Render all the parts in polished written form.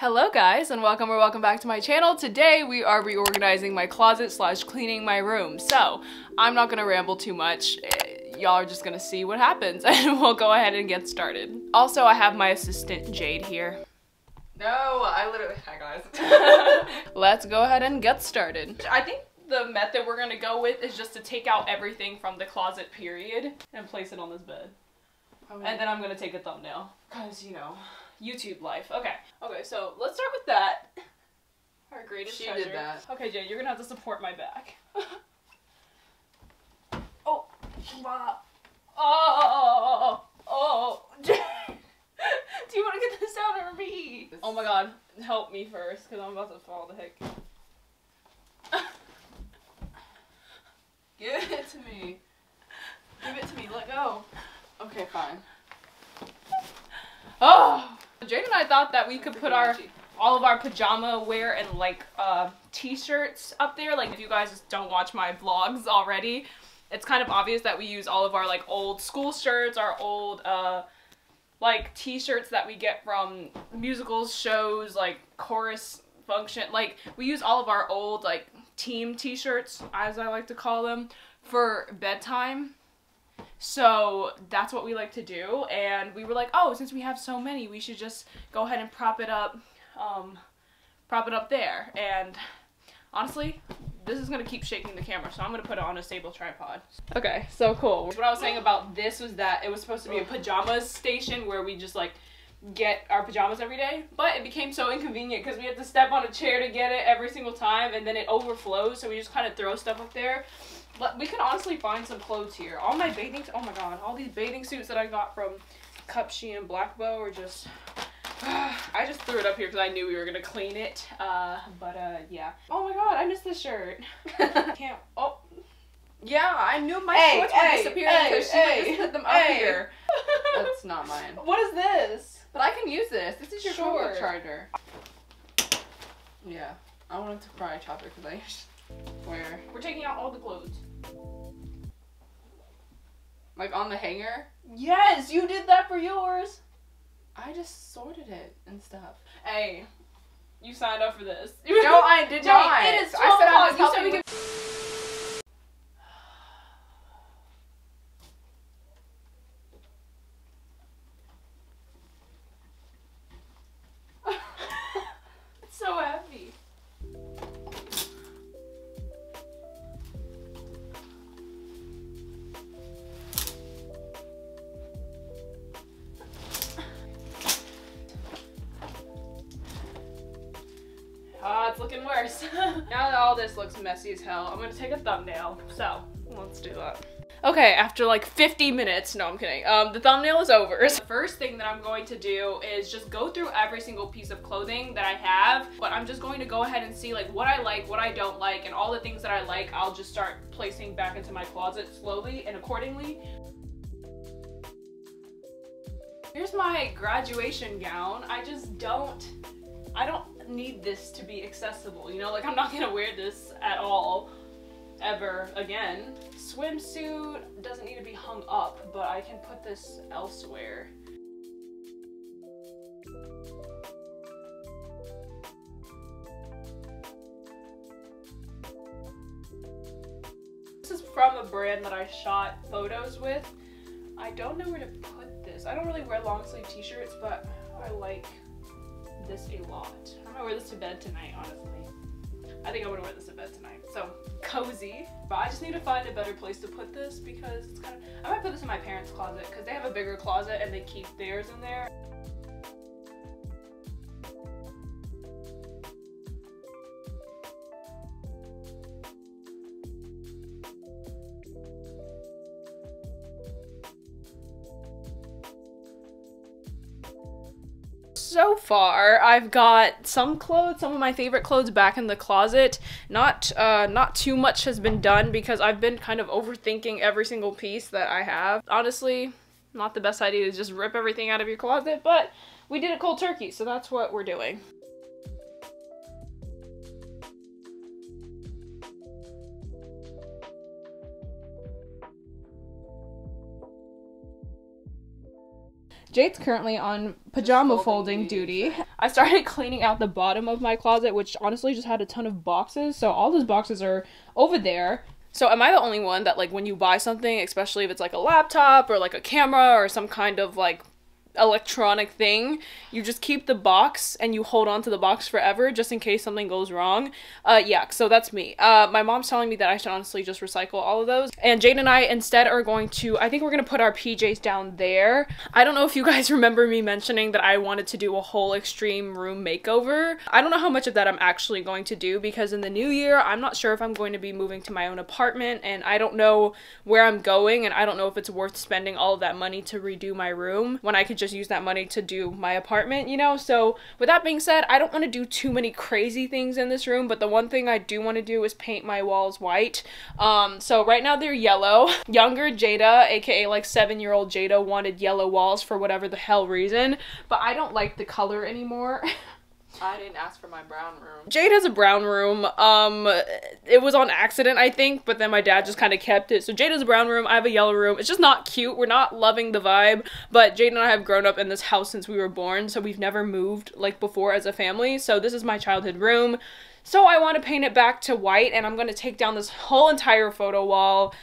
Hello guys, and welcome back to my channel. Today we are reorganizing my closet slash cleaning my room. So I'm not gonna ramble too much. Y'all are just gonna see what happens and we'll go ahead and get started. Also, I have my assistant Jade here. No, hi guys. Let's go ahead and get started. I think the method we're gonna go with is just to take out everything from the closet period and place it on this bed. And then I'm gonna take a thumbnail, cause you know, YouTube life. Okay, so let's start with that. Our greatest treasure. She did that. Okay, Jay, you're gonna have to support my back. Oh, wow. Oh. Jay, do you want to get this out or me? Oh my God, help me first, cause I'm about to fall the heck. Give it to me. Give it to me. Let go. Okay, fine. Oh. Jade and I thought that we could put all of our pajama wear and like t-shirts up there. Like, if you guys don't watch my vlogs already, it's kind of obvious that we use all of our like old school shirts, our old like t-shirts that we get from musicals, shows, like chorus function. Like, we use all of our old like team t-shirts, as I like to call them, for bedtime. So that's what we like to do, and we were like, oh, since we have so many, we should just go ahead and prop it up there. And honestly, this is gonna keep shaking the camera, so I'm gonna put it on a stable tripod. Okay, so cool. What I was saying about this was that it was supposed to be a pajamas station where we just like get our pajamas every day, but it became so inconvenient because we had to step on a chair to get it every single time, and then it overflows, so we just kind of throw stuff up there. But we can honestly find some clothes here. All my bathing, oh my God, all these bathing suits that I got from Cupshe and Black Bow are just, I just threw it up here because I knew we were gonna clean it. Yeah. Oh my God, I missed this shirt. Can't, oh. Yeah, I knew my shorts were disappearing because she would just put them up here. That's not mine. What is this? But I can use this. This is your Sure. charger. Yeah, I wanted to cry chopper because I swear. We're taking out all the clothes. Like on the hanger? Yes, you did that for yours. I just sorted it and stuff. Hey, you signed up for this. No, I did not. It is 12 I said I was o'clock. helping. It's so heavy. It's looking worse. Now that all this looks messy as hell, I'm gonna take a thumbnail. So, let's do that. Okay, after like 50 minutes, no, I'm kidding. The thumbnail is over. The first thing that I'm going to do is just go through every single piece of clothing that I have, but I'm just going to go ahead and see like what I like, what I don't like, and all the things that I like, I'll just start placing back into my closet slowly and accordingly. Here's my graduation gown. I don't need this to be accessible, you know, like I'm not gonna wear this at all ever again. Swimsuit doesn't need to be hung up, but I can put this elsewhere. This is from a brand that I shot photos with. I don't know where to put this. I don't really wear long sleeve t-shirts, but I like this a lot. I'm gonna wear this to bed tonight, honestly. I think I'm gonna wear this to bed tonight. So, cozy. But I just need to find a better place to put this because it's kind of, I might put this in my parents' closet because they have a bigger closet and they keep theirs in there. So far, I've got some of my favorite clothes back in the closet. Not too much has been done because I've been kind of overthinking every single piece that I have. Honestly, not the best idea to just rip everything out of your closet, but we did it cold turkey, so that's what we're doing. Jade's currently on pajama folding duty. I started cleaning out the bottom of my closet, which honestly just had a ton of boxes. So all those boxes are over there. So am I the only one that, like, when you buy something, especially if it's like a laptop or like a camera or some kind of like electronic thing, you just keep the box and you hold on to the box forever just in case something goes wrong? Yeah, so that's me. My mom's telling me that I should honestly just recycle all of those, and Jade and I instead are going to, I think we're gonna put our PJs down there. I don't know if you guys remember me mentioning that I wanted to do a whole extreme room makeover. I don't know how much of that I'm actually going to do, because in the new year I'm not sure if I'm going to be moving to my own apartment, and I don't know where I'm going, and I don't know if it's worth spending all of that money to redo my room when I could just use that money to do my apartment, you know? So with that being said, I don't want to do too many crazy things in this room, but the one thing I do want to do is paint my walls white. So right now they're yellow. Younger Jada, aka like 7-year-old Jada, wanted yellow walls for whatever the hell reason, but I don't like the color anymore. I didn't ask for my brown room. Jade has a brown room. It was on accident, I think, but then my dad just kind of kept it. So Jade has a brown room, I have a yellow room. It's just not cute. We're not loving the vibe, but Jade and I have grown up in this house since we were born, so we've never moved like before as a family. So this is my childhood room. So I want to paint it back to white, and I'm going to take down this whole entire photo wall.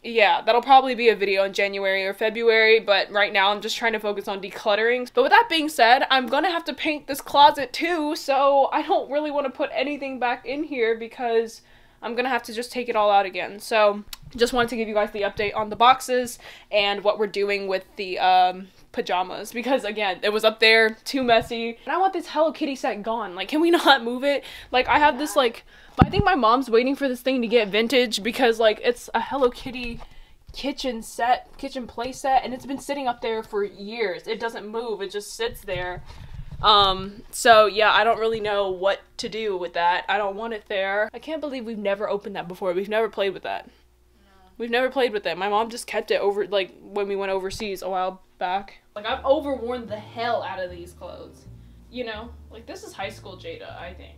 Yeah, that'll probably be a video in January or February, but right now I'm just trying to focus on decluttering. But with that being said, I'm gonna have to paint this closet too, so I don't really want to put anything back in here because I'm gonna have to just take it all out again. So just wanted to give you guys the update on the boxes and what we're doing with the pajamas, because again, it was up there, too messy, and I want this Hello Kitty set gone. Like, can we not move it? Like, I have this, like, I think my mom's waiting for this thing to get vintage because, like, it's a Hello Kitty kitchen play set, and it's been sitting up there for years. It doesn't move, it just sits there. So yeah, I don't really know what to do with that. I don't want it there. I can't believe we've never opened that before. We've never played with that. We've never played with it. My mom just kept it over, like, when we went overseas a while back. Like, I've overworn the hell out of these clothes. You know? Like, this is high school Jada, I think.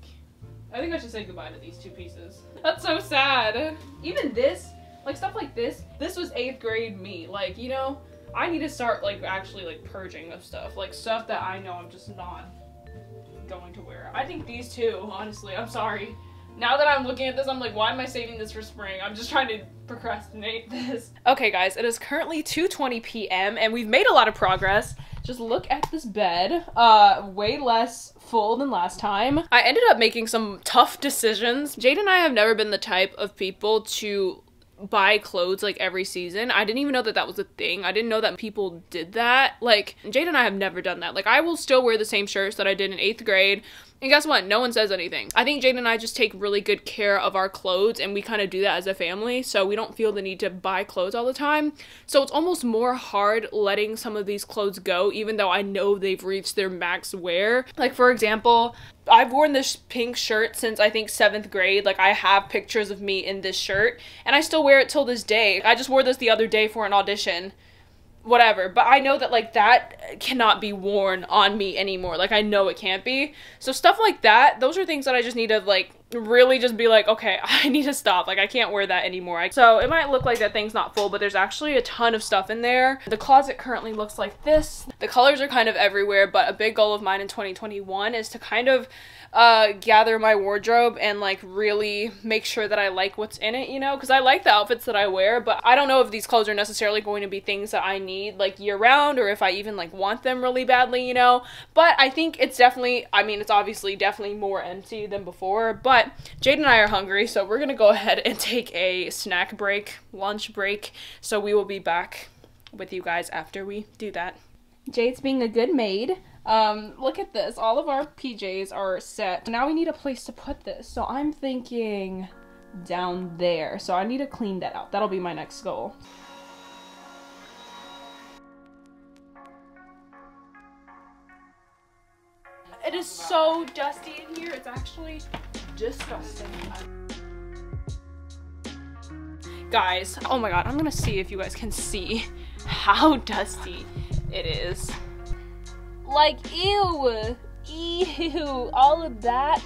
I think I should say goodbye to these two pieces. That's so sad. Even this, like, stuff like this was 8th grade me. Like, you know, I need to start, like, actually, like, purging of stuff. Like, stuff that I know I'm just not going to wear. I think these two, honestly, I'm sorry. Now that I'm looking at this, I'm like, why am I saving this for spring? I'm just trying to procrastinate this. Okay, guys, it is currently 2:20 p.m. and we've made a lot of progress. Just look at this bed. Way less full than last time. I ended up making some tough decisions. Jade and I have never been the type of people to buy clothes like every season. I didn't even know that that was a thing. I didn't know that people did that. Like, Jade and I have never done that. Like, I will still wear the same shirts that I did in 8th grade. And guess what? No one says anything. I think Jade and I just take really good care of our clothes, and we kind of do that as a family, so we don't feel the need to buy clothes all the time. So it's almost more hard letting some of these clothes go, even though I know they've reached their max wear. Like, for example, I've worn this pink shirt since I think 7th grade. Like, I have pictures of me in this shirt, and I still wear it till this day. I just wore this the other day for an audition. Whatever, but I know that, like, that cannot be worn on me anymore. Like, I know it can't be. So stuff like that, those are things that I just need to, like, really just be like, okay, I need to stop. Like, I can't wear that anymore. So it might look like that thing's not full, but there's actually a ton of stuff in there. The closet currently looks like this. The colors are kind of everywhere, but a big goal of mine in 2021 is to kind of gather my wardrobe and, like, really make sure that I like what's in it, you know, because I like the outfits that I wear, but I don't know if these clothes are necessarily going to be things that I need, like, year round, or if I even, like, want them really badly, you know. But I think it's definitely, I mean, it's obviously definitely more empty than before, but Jade and I are hungry, so we're gonna go ahead and take a snack break, lunch break, so we will be back with you guys after we do that. Jade's being a good maid. Look at this. All of our PJs are set. Now we need a place to put this. So I'm thinking down there. So I need to clean that out. That'll be my next goal. It is so dusty in here. It's actually disgusting. Guys, oh my god, I'm gonna see if you guys can see how dusty it is. Like, ew, ew, all of that.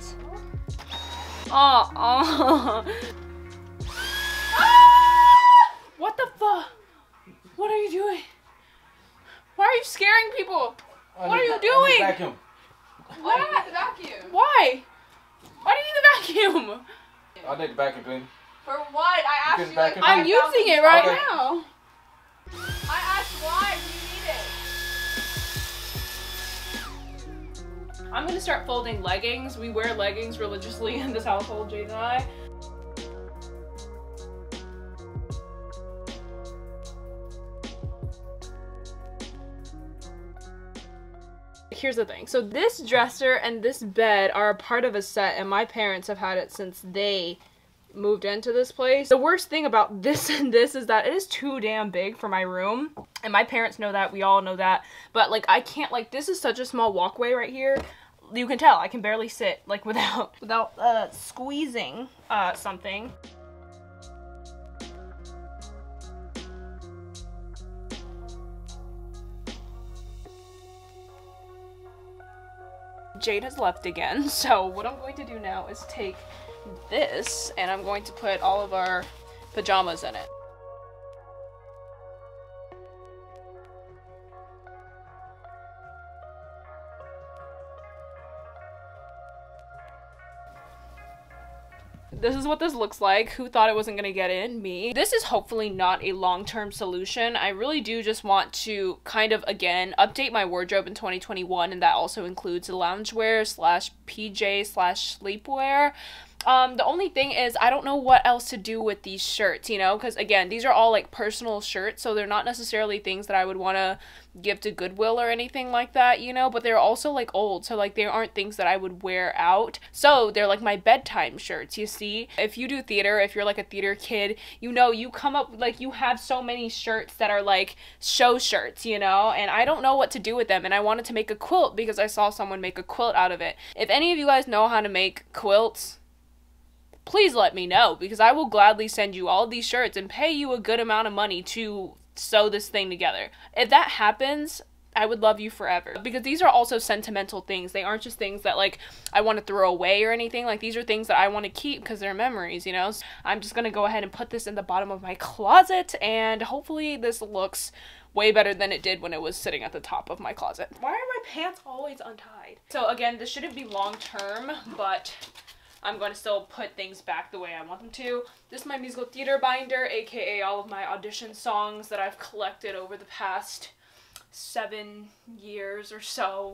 What the fuck? What are you doing? Why are you scaring people? What are you doing? Vacuum. Why do you need the vacuum? Why? Why do you need the vacuum? I need the vacuum clean. For what? I asked you. Like, I'm using it right Okay. now. I asked why. Do you need it? I'm gonna start folding leggings. We wear leggings religiously in this household, Jada and I. Here's the thing. So this dresser and this bed are a part of a set, and my parents have had it since they moved into this place. The worst thing about this and this is that it is too damn big for my room, and my parents know that, we all know that, but like I can't, like this is such a small walkway right here. You can tell I can barely sit like without squeezing something. Jade has left again, so what I'm going to do now is take this and I'm going to put all of our pajamas in it. This is what this looks like. Who thought it wasn't gonna get in? Me. This is hopefully not a long-term solution. I really do just want to kind of, again, update my wardrobe in 2021, and that also includes loungewear slash PJ slash sleepwear. The only thing is I don't know what else to do with these shirts, you know, because again, these are all like personal shirts, so they're not necessarily things that I would want to give to Goodwill or anything like that, you know, but they're also like old, so like they aren't things that I would wear out. So they're like my bedtime shirts, you see. If you do theater, if you're like a theater kid, you know, you come up, like you have so many shirts that are like show shirts, you know, and I don't know what to do with them, and I wanted to make a quilt because I saw someone make a quilt out of it. If any of you guys know how to make quilts, please let me know, because I will gladly send you all these shirts and pay you a good amount of money to sew this thing together. If that happens, I would love you forever, because these are also sentimental things. They aren't just things that like I want to throw away or anything. Like these are things that I want to keep because they're memories, you know. So I'm just gonna go ahead and put this in the bottom of my closet, and hopefully this looks way better than it did when it was sitting at the top of my closet. Why are my pants always untied? So again, this shouldn't be long term, but I'm going to still put things back the way I want them to. This is my musical theater binder, aka all of my audition songs that I've collected over the past 7 years or so.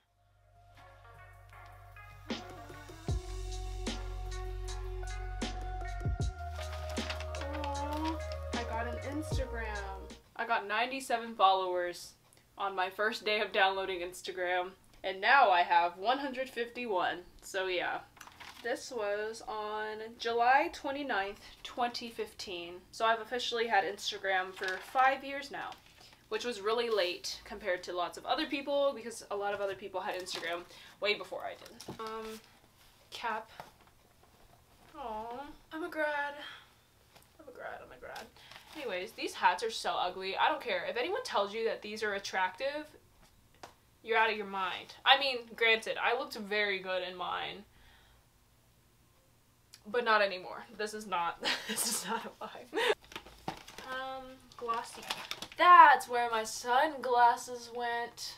Aww, I got an Instagram. I got 97 followers on my first day of downloading Instagram, and now I have 151, so yeah. This was on July 29th, 2015. So I've officially had Instagram for 5 years now, which was really late compared to lots of other people, because a lot of other people had Instagram way before I did. Cap. Aww. I'm a grad. Anyways, these hats are so ugly. I don't care. If anyone tells you that these are attractive, you're out of your mind. I mean, granted, I looked very good in mine, but not anymore. This is not a vibe. Glossy. That's where my sunglasses went.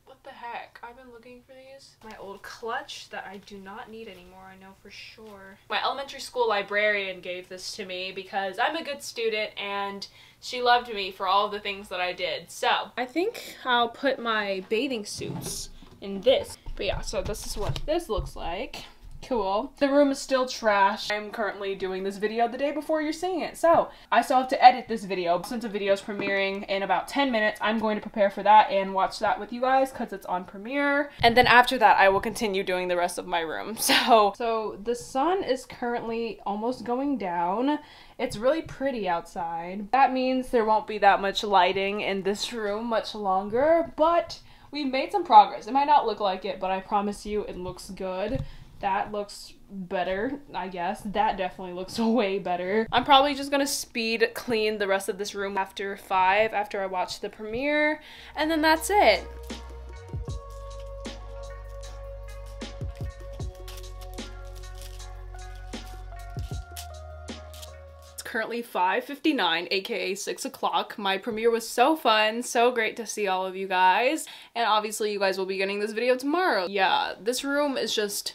What the heck? I've been looking for these. My old clutch that I do not need anymore, I know for sure. My elementary school librarian gave this to me because I'm a good student and she loved me for all of the things that I did. So I think I'll put my bathing suits in this. But yeah, so this is what this looks like. Cool. The room is still trash. I'm currently doing this video the day before you're seeing it, so I still have to edit this video. Since the video is premiering in about 10 minutes, I'm going to prepare for that and watch that with you guys because it's on premiere. And then after that, I will continue doing the rest of my room. So the sun is currently almost going down. It's really pretty outside. That means there won't be that much lighting in this room much longer, but we've made some progress. It might not look like it, but I promise you it looks good. That looks better, I guess. That definitely looks way better. I'm probably just gonna speed clean the rest of this room after 5, after I watch the premiere, and then that's it. currently 5:59, aka 6 o'clock. My premiere was so fun, so great to see all of you guys. And obviously you guys will be getting this video tomorrow. Yeah, this room is just,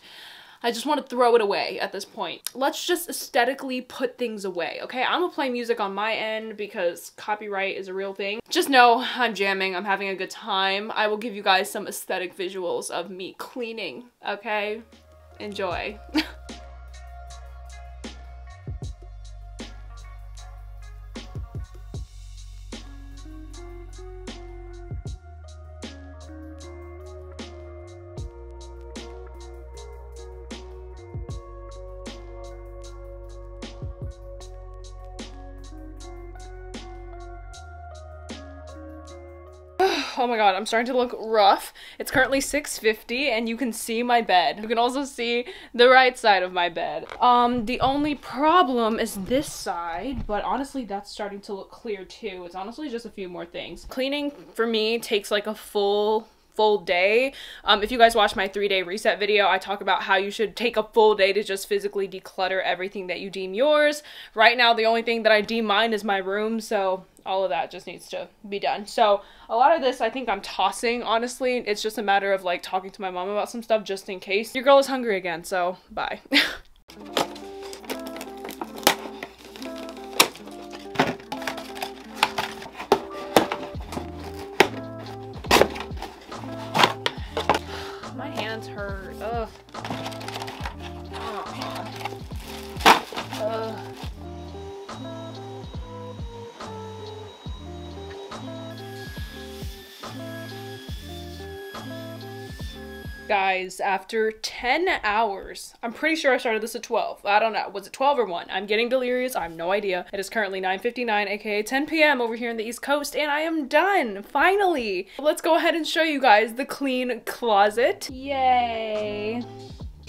I just want to throw it away at this point. Let's just aesthetically put things away, okay? I'm gonna play music on my end because copyright is a real thing. Just know I'm jamming, I'm having a good time. I will give you guys some aesthetic visuals of me cleaning, okay? Enjoy. Oh my god, I'm starting to look rough. It's currently 6:50 and you can see my bed. You can also see the right side of my bed. The only problem is this side, but honestly that's starting to look clear too. It's honestly just a few more things. Cleaning for me takes like a full day. If you guys watch my 3-day reset video, I talk about how you should take a full day to just physically declutter everything that you deem yours. Right now, the only thing that I deem mine is my room, so all of that just needs to be done. So a lot of this I think I'm tossing, honestly. It's just a matter of like talking to my mom about some stuff just in case. Your girl is hungry again, so bye. My hands hurt. Ugh. Ugh. Guys, after 10 hours, I'm pretty sure I started this at 12. I don't know. Was it 12 or 1? I'm getting delirious. I have no idea. It is currently 9:59, aka 10 p.m. over here in the East Coast, and I am done, finally. Let's go ahead and show you guys the clean closet. Yay.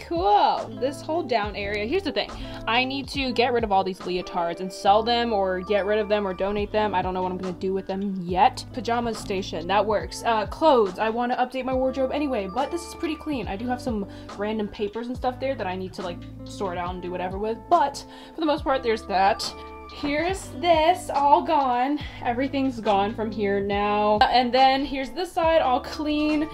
Cool. This whole down area. Here's the thing. I need to get rid of all these leotards and sell them or get rid of them or donate them. I don't know what I'm gonna do with them yet. Pajamas station. That works. Clothes. I want to update my wardrobe anyway, but this is pretty clean. I do have some random papers and stuff there that I need to like sort out and do whatever with, but for the most part, there's that. Here's this, all gone. Everything's gone from here now. And then here's this side, all clean.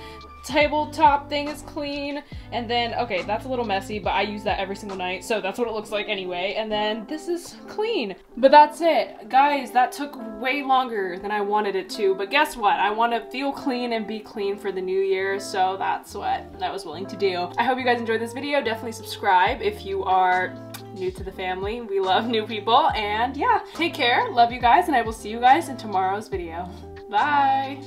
Tabletop thing is clean, and then okay, that's a little messy, but I use that every single night, so that's what it looks like anyway. And then this is clean, but that's it, guys. That took way longer than I wanted it to, but guess what? I want to feel clean and be clean for the new year, so that's what I was willing to do. I hope you guys enjoyed this video. Definitely subscribe if you are new to the family. We love new people, and yeah, take care. Love you guys, and I will see you guys in tomorrow's video. Bye.